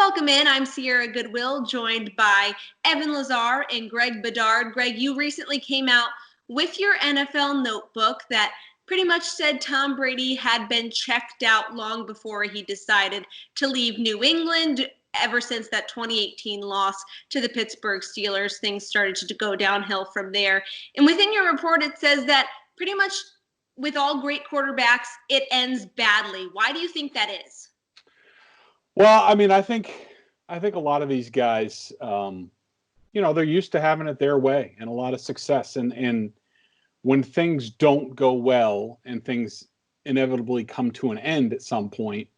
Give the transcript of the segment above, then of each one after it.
Welcome in. I'm Sierra Goodwill, joined by Evan Lazar and Greg Bedard. Greg, you recently came out with your NFL notebook that pretty much said Tom Brady had been checked out long before he decided to leave New England. Ever since that 2018 loss to the Pittsburgh Steelers, things started to go downhill from there. And within your report, it says that pretty much with all great quarterbacks, it ends badly. Why do you think that is? Well, I mean, I think a lot of these guys, they're used to having it their way and a lot of success. And when things don't go well and things inevitably come to an end at some point,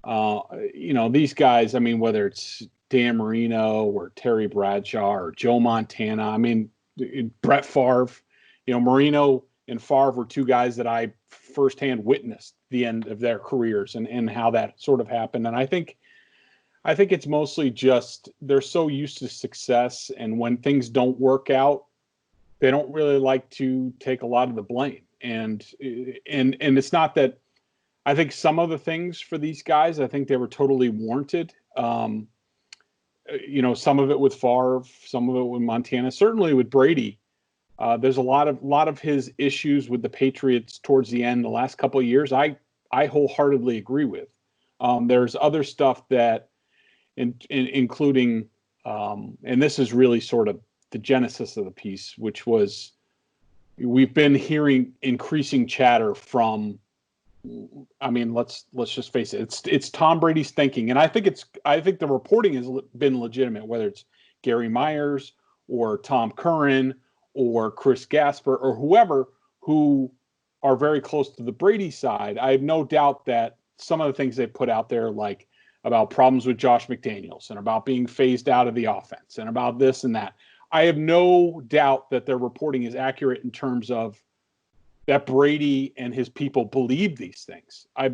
these guys, I mean, whether it's Dan Marino or Terry Bradshaw or Joe Montana, I mean, Brett Favre, Marino and Favre were two guys that I firsthand witnessed the end of their careers and how that sort of happened. And I think it's mostly just they're so used to success, and when things don't work out, they don't really like to take a lot of the blame. And it's not that I think some of the things for these guys, I think they were totally warranted. Some of it with Favre, some of it with Montana, certainly with Brady. There's a lot of his issues with the Patriots towards the end, the last couple of years, I wholeheartedly agree with. There's other stuff that, including, and this is really sort of the genesis of the piece, which was we've been hearing increasing chatter from. I mean, let's just face it. It's Tom Brady's thinking, and I think the reporting has been legitimate, whether it's Gary Myers or Tom Curran or Chris Gasper or whoever who are very close to the Brady side. I have no doubt that some of the things they put out there, like about problems with Josh McDaniels and about being phased out of the offense and about this and that, I have no doubt that their reporting is accurate in terms of that Brady and his people believe these things. I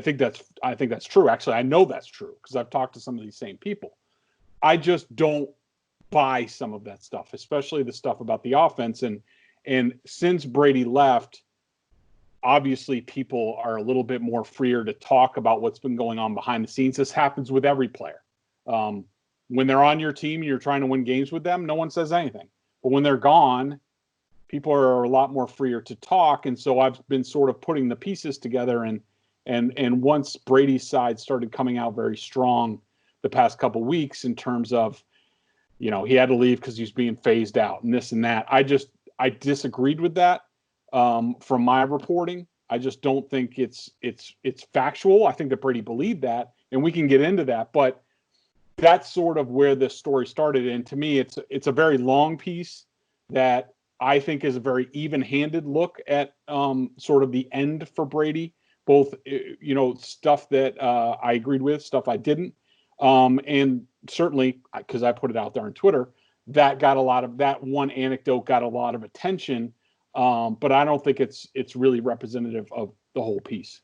think that's true. Actually, I know that's true because I've talked to some of these same people. I just don't buy some of that stuff, especially the stuff about the offense. And since Brady left, obviously people are a little bit more freer to talk about what's been going on behind the scenes. This happens with every player. When they're on your team and you're trying to win games with them, no one says anything. But when they're gone, people are a lot more freer to talk. And so I've been sort of putting the pieces together. And once Brady's side started coming out very strong the past couple of weeks in terms of, he had to leave because he was being phased out and this and that. I disagreed with that from my reporting. I just don't think it's factual. I think that Brady believed that, and we can get into that. But that's sort of where this story started. And to me, it's a very long piece that I think is a very even-handed look at sort of the end for Brady, both stuff that I agreed with, stuff I didn't. And certainly, because I put it out there on Twitter, that one anecdote got a lot of attention, but I don't think it's really representative of the whole piece.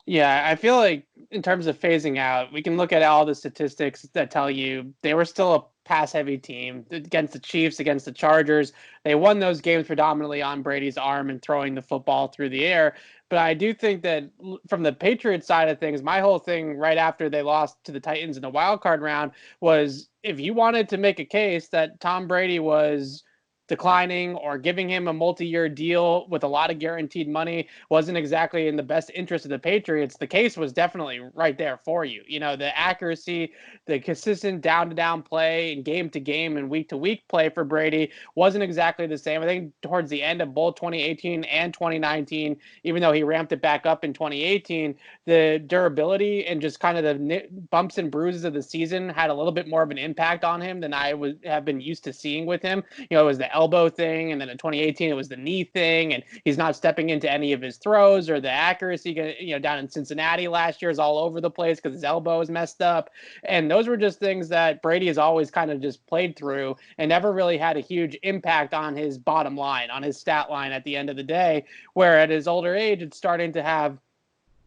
Yeah, I feel like in terms of phasing out, we can look at all the statistics that tell you they were still a pass-heavy team against the Chiefs, against the Chargers. They won those games predominantly on Brady's arm and throwing the football through the air. But I do think that from the Patriots side of things, my whole thing right after they lost to the Titans in the wild card round was if you wanted to make a case that Tom Brady was declining or giving him a multi-year deal with a lot of guaranteed money wasn't exactly in the best interest of the Patriots, the case was definitely right there for you. The accuracy, the consistent down-to-down play and game-to-game and week-to-week play for Brady wasn't exactly the same. I think towards the end of both 2018 and 2019, even though he ramped it back up in 2018, the durability and just kind of the bumps and bruises of the season had a little bit more of an impact on him than I have been used to seeing with him. It was the elbow thing, and then in 2018 it was the knee thing, and he's not stepping into any of his throws, or the accuracy down in Cincinnati last year is all over the place because his elbow is messed up. And those were just things that Brady has always kind of just played through and never really had a huge impact on his bottom line, on his stat line at the end of the day, where at his older age it's starting to have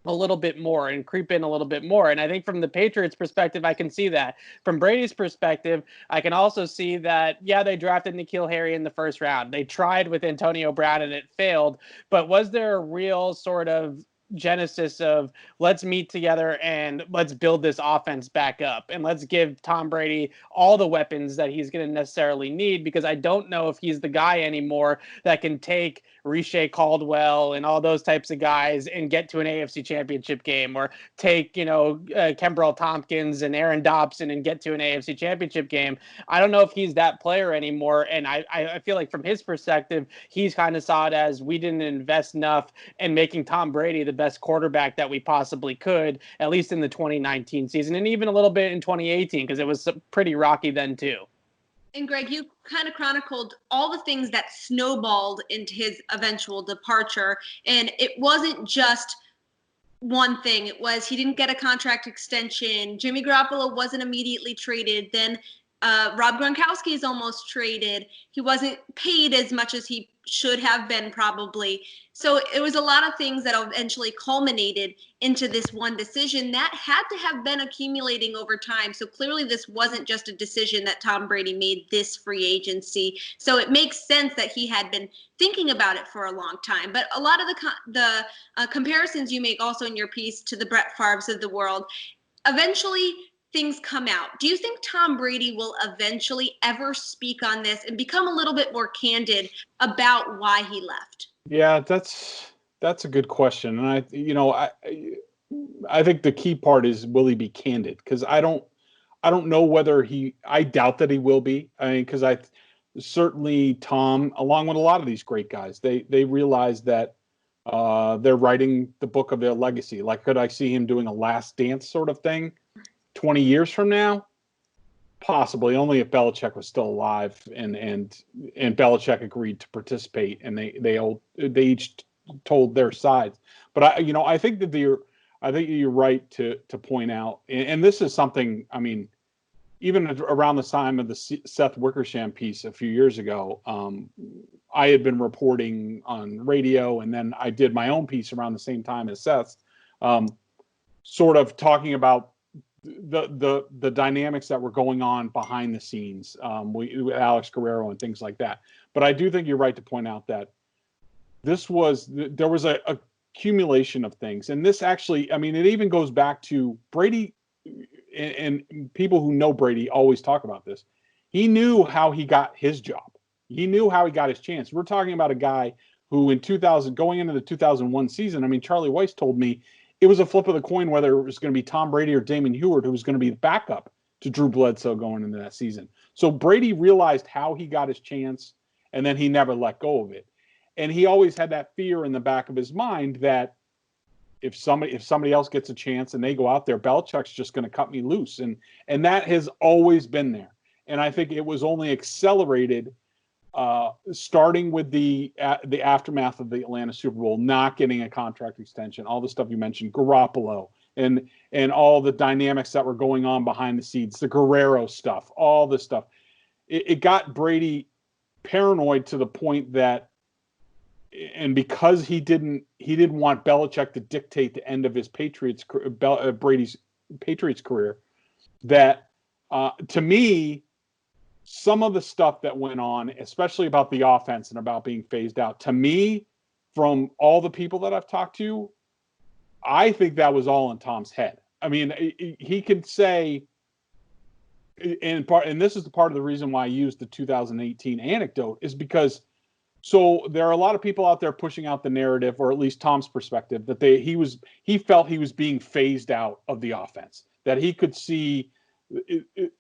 a little bit more and creep in a little bit more. And I think from the Patriots perspective, I can see that. From Brady's perspective, I can also see that, yeah, they drafted N'Keal Harry in the first round. They tried with Antonio Brown and it failed. But was there a real sort of genesis of let's meet together and let's build this offense back up and let's give Tom Brady all the weapons that he's going to necessarily need, because I don't know if he's the guy anymore that can take Riche Caldwell and all those types of guys and get to an AFC championship game, or take, Kembrell Tompkins and Aaron Dobson and get to an AFC championship game. I don't know if he's that player anymore. And I feel like from his perspective, he's kind of saw it as we didn't invest enough in making Tom Brady the best quarterback that we possibly could, at least in the 2019 season, and even a little bit in 2018, because it was pretty rocky then too. And Greg, you kind of chronicled all the things that snowballed into his eventual departure. And it wasn't just one thing. It was he didn't get a contract extension. Jimmy Garoppolo wasn't immediately traded. Then Rob Gronkowski is almost traded. He wasn't paid as much as he should have been, probably. So it was a lot of things that eventually culminated into this one decision that had to have been accumulating over time. So clearly this wasn't just a decision that Tom Brady made this free agency. So it makes sense that he had been thinking about it for a long time. But a lot of the comparisons you make also in your piece to the Brett Favres of the world, eventually things come out. Do you think Tom Brady will eventually ever speak on this and become a little bit more candid about why he left? Yeah, that's a good question. And I think the key part is, will he be candid? Because I don't know whether I doubt that he will be. I mean, because certainly Tom, along with a lot of these great guys, they realize that they're writing the book of their legacy. Like, could I see him doing a last dance sort of thing 20 years from now? Possibly, only if Belichick was still alive and Belichick agreed to participate, and they each told their sides. But I think that you're right to point out, and this is something, I mean, even around the time of the Seth Wickersham piece a few years ago, I had been reporting on radio, and then I did my own piece around the same time as Seth's, sort of talking about the dynamics that were going on behind the scenes with Alex Guerrero and things like that. But I do think you're right to point out that there was a accumulation of things. And this actually, I mean, it even goes back to Brady, and people who know Brady always talk about this. He knew how he got his job. He knew how he got his chance. We're talking about a guy who in 2000, going into the 2001 season, I mean, Charlie Weiss told me it was a flip of the coin whether it was going to be Tom Brady or Damon Heward who was going to be the backup to Drew Bledsoe going into that season. So Brady realized how he got his chance, and then he never let go of it. And he always had that fear in the back of his mind that if somebody else gets a chance and they go out there, Belichick's just going to cut me loose. And that has always been there. And I think it was only accelerated starting with the aftermath of the Atlanta Super Bowl, not getting a contract extension, all the stuff you mentioned, Garoppolo, and all the dynamics that were going on behind the scenes, the Guerrero stuff, all this stuff. It got Brady paranoid to the point that, and because he didn't want Belichick to dictate the end of his Brady's Patriots career, that to me, some of the stuff that went on, especially about the offense and about being phased out, to me, from all the people that I've talked to, I think that was all in Tom's head. I mean, he could say, and this is the part of the reason why I used the 2018 anecdote, is because, so there are a lot of people out there pushing out the narrative, or at least Tom's perspective, that he felt he was being phased out of the offense, that he could see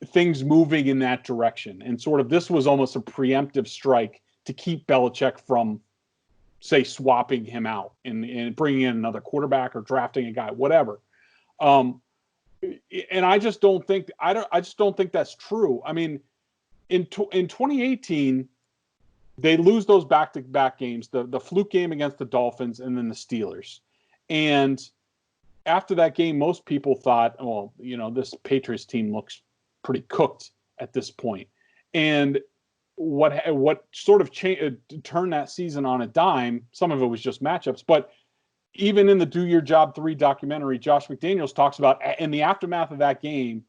things moving in that direction. And sort of this was almost a preemptive strike to keep Belichick from, say, swapping him out and bringing in another quarterback or drafting a guy, whatever. And I just don't think that's true. I mean, in 2018, they lose those back-to-back games, the fluke game against the Dolphins and then the Steelers. And after that game, most people thought, well, this Patriots team looks pretty cooked at this point. And what sort of turned that season on a dime, some of it was just matchups, but even in the Do Your Job 3 documentary, Josh McDaniels talks about, in the aftermath of that game,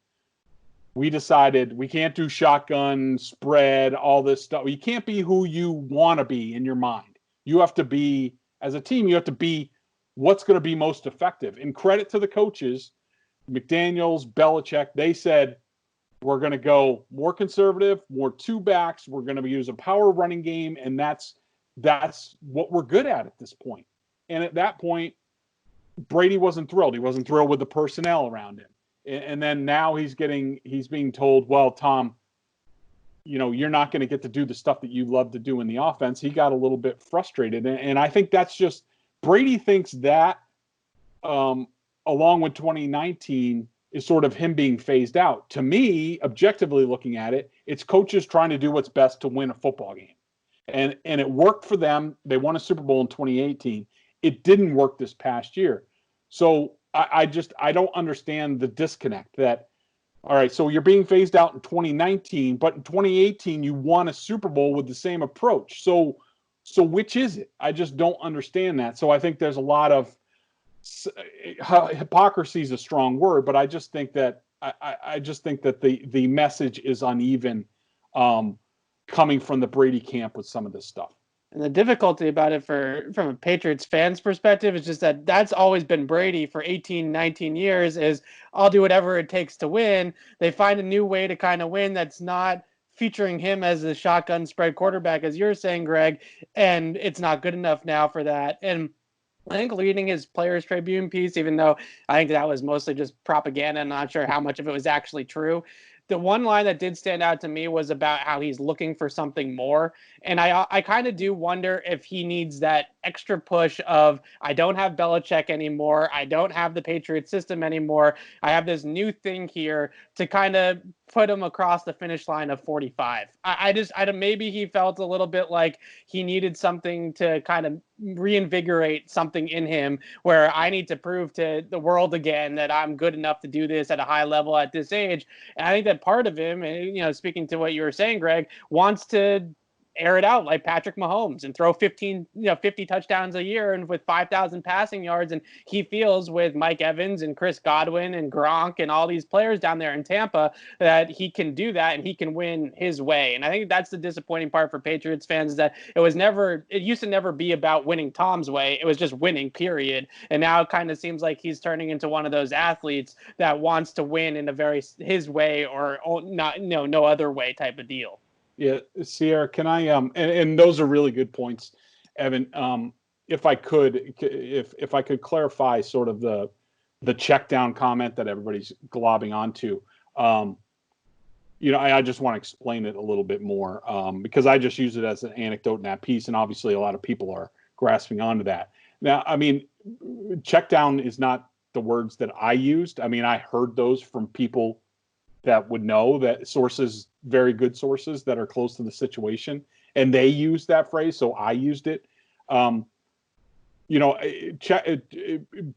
we decided we can't do shotgun, spread, all this stuff. You can't be who you want to be in your mind. You have to be, as a team, you have to be what's going to be most effective. And credit to the coaches, McDaniels, Belichick, they said, we're going to go more conservative, more two backs. We're going to use a power running game, and that's what we're good at this point. And at that point, Brady wasn't thrilled. He wasn't thrilled with the personnel around him. And then now he's being told, well, Tom, you're not going to get to do the stuff that you love to do in the offense. He got a little bit frustrated. And I think that's just Brady thinks that along with 2019 is sort of him being phased out. To me, objectively looking at it, it's coaches trying to do what's best to win a football game. And it worked for them. They won a Super Bowl in 2018. It didn't work this past year. So I don't understand the disconnect that, all right, so you're being phased out in 2019, but in 2018 you won a Super Bowl with the same approach. So which is it? I just don't understand that. So I think there's a lot of hypocrisy is a strong word, but I just think that the message is uneven coming from the Brady camp with some of this stuff. And the difficulty about it from a Patriots fan's perspective is just that that's always been Brady for 18, 19 years is I'll do whatever it takes to win. They find a new way to kind of win that's not featuring him as a shotgun spread quarterback, as you're saying, Greg, and it's not good enough now for that. And I think reading his Players Tribune piece, even though I think that was mostly just propaganda, I'm not sure how much of it was actually true. The one line that did stand out to me was about how he's looking for something more. And I kind of do wonder if he needs that extra push of, I don't have Belichick anymore. I don't have the Patriot system anymore. I have this new thing here to kind of put him across the finish line of 45. I don't, maybe he felt a little bit like he needed something to kind of reinvigorate something in him where I need to prove to the world again that I'm good enough to do this at a high level at this age. And I think that part of him, and speaking to what you were saying, Greg, wants to air it out like Patrick Mahomes and throw 50 touchdowns a year and with 5,000 passing yards. And he feels with Mike Evans and Chris Godwin and Gronk and all these players down there in Tampa that he can do that and he can win his way. And I think that's the disappointing part for Patriots fans is that it used to never be about winning Tom's way. It was just winning, period. And now it kind of seems like he's turning into one of those athletes that wants to win in a very his way or not, no other way type of deal. Yeah, Sierra, can I and those are really good points, Evan. If I could clarify sort of the check down comment that everybody's globbing onto. I just want to explain it a little bit more because I just use it as an anecdote in that piece, and obviously a lot of people are grasping onto that. Now, I mean, check down is not the words that I used. I mean, I heard those from people that would know, that sources, very good sources that are close to the situation, and they use that phrase. So I used it.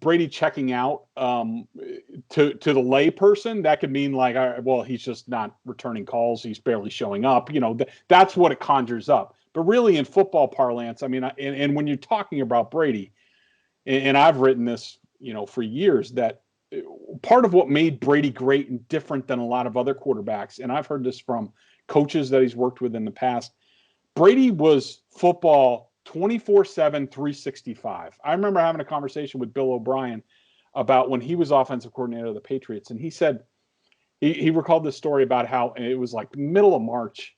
Brady checking out to the lay person, that could mean like, well, he's just not returning calls. He's barely showing up. That's what it conjures up. But really in football parlance, I mean, and when you're talking about Brady, and I've written this, for years, that part of what made Brady great and different than a lot of other quarterbacks, and I've heard this from coaches that he's worked with in the past, Brady was football 24/7, 365. I remember having a conversation with Bill O'Brien about when he was offensive coordinator of the Patriots, and he said he recalled this story about how it was like middle of March,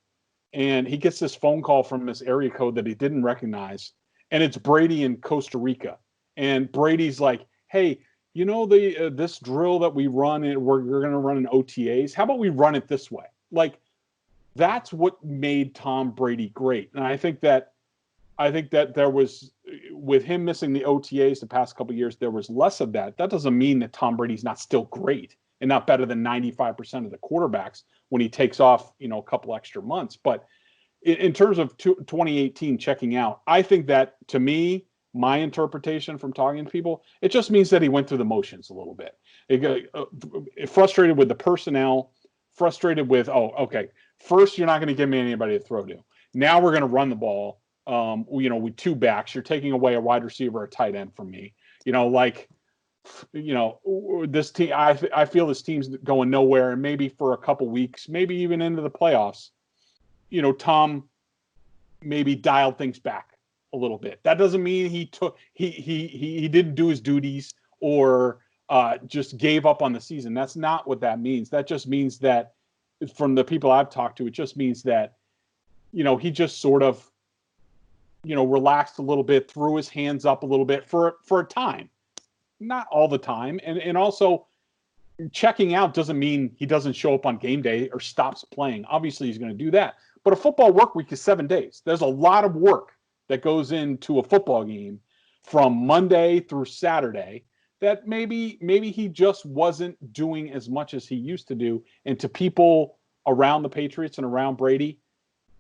and he gets this phone call from this area code that he didn't recognize, and it's Brady in Costa Rica, and Brady's like, hey, this drill that we run, and we're going to run in OTAs. How about we run it this way? Like, that's what made Tom Brady great. And I think that there was, with him missing the OTAs the past couple of years, there was less of that. That doesn't mean that Tom Brady's not still great and not better than 95% of the quarterbacks when he takes off, a couple extra months. But in terms of 2018 checking out, I think that, to me, my interpretation from talking to people, it just means that he went through the motions a little bit. He got frustrated with the personnel, frustrated with, okay, first you're not going to give me anybody to throw to. Now we're going to run the ball, with two backs. You're taking away a wide receiver, a tight end from me. This team, I feel this team's going nowhere, and maybe for a couple weeks, maybe even into the playoffs, Tom maybe dialed things back a little bit. That doesn't mean he didn't do his duties or just gave up on the season. That's not what that means. That just means that, from the people I've talked to, it just means that, he just sort of, relaxed a little bit, threw his hands up a little bit for a time, not all the time. And also, checking out doesn't mean he doesn't show up on game day or stops playing. Obviously, he's going to do that. But a football work week is 7 days. There's a lot of work that goes into a football game from Monday through Saturday that maybe he just wasn't doing as much as he used to do. And to people around the Patriots and around Brady,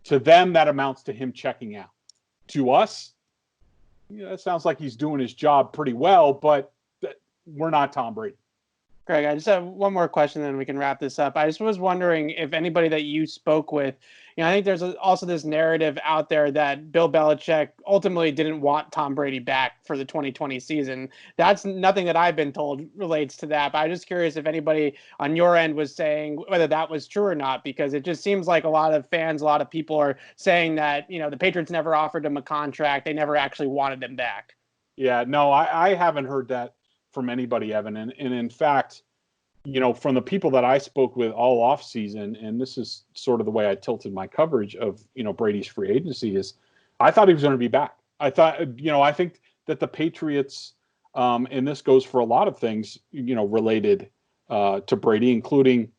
to them, that amounts to him checking out. To us, it sounds like he's doing his job pretty well, but we're not Tom Brady. Greg, I just have one more question, then we can wrap this up. I just was wondering if anybody that you spoke with, I think there's also this narrative out there that Bill Belichick ultimately didn't want Tom Brady back for the 2020 season. That's nothing that I've been told relates to that. But I'm just curious if anybody on your end was saying whether that was true or not, because it just seems like a lot of fans, a lot of people are saying that, the Patriots never offered him a contract. They never actually wanted him back. Yeah, no, I haven't heard that from anybody, Evan. And in fact, from the people that I spoke with all off season, and this is sort of the way I tilted my coverage of, Brady's free agency, is I thought he was going to be back. I thought, I think that the Patriots, and this goes for a lot of things, related to Brady, including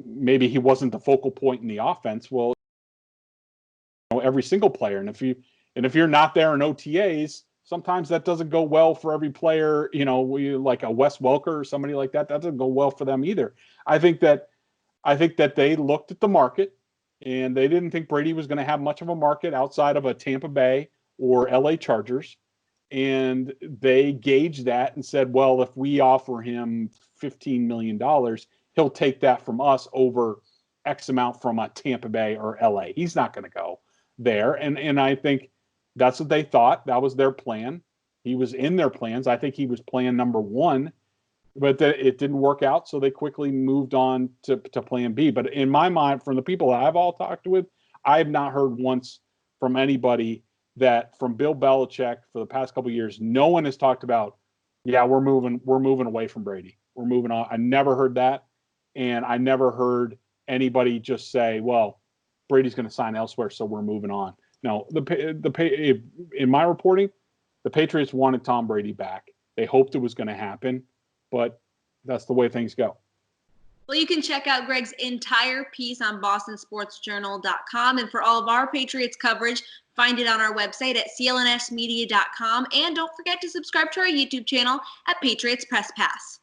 maybe he wasn't the focal point in the offense. Well, every single player. And if you're not there in OTAs, sometimes that doesn't go well for every player, like a Wes Welker or somebody like that. That doesn't go well for them either. I think that they looked at the market, and they didn't think Brady was going to have much of a market outside of a Tampa Bay or LA Chargers. And they gauged that and said, well, if we offer him $15 million, he'll take that from us over X amount from a Tampa Bay or LA. He's not going to go there. And I think that's what they thought. That was their plan. He was in their plans. I think he was plan number one, but it didn't work out. So they quickly moved on to plan B. But in my mind, from the people that I've all talked with, I have not heard once from anybody that from Bill Belichick for the past couple of years, no one has talked about, yeah, we're moving away from Brady. We're moving on. I never heard that. And I never heard anybody just say, well, Brady's going to sign elsewhere, so we're moving on. No, in my reporting, the Patriots wanted Tom Brady back. They hoped it was going to happen, but that's the way things go. Well, you can check out Greg's entire piece on bostonsportsjournal.com. And for all of our Patriots coverage, find it on our website at clnsmedia.com. And don't forget to subscribe to our YouTube channel at Patriots Press Pass.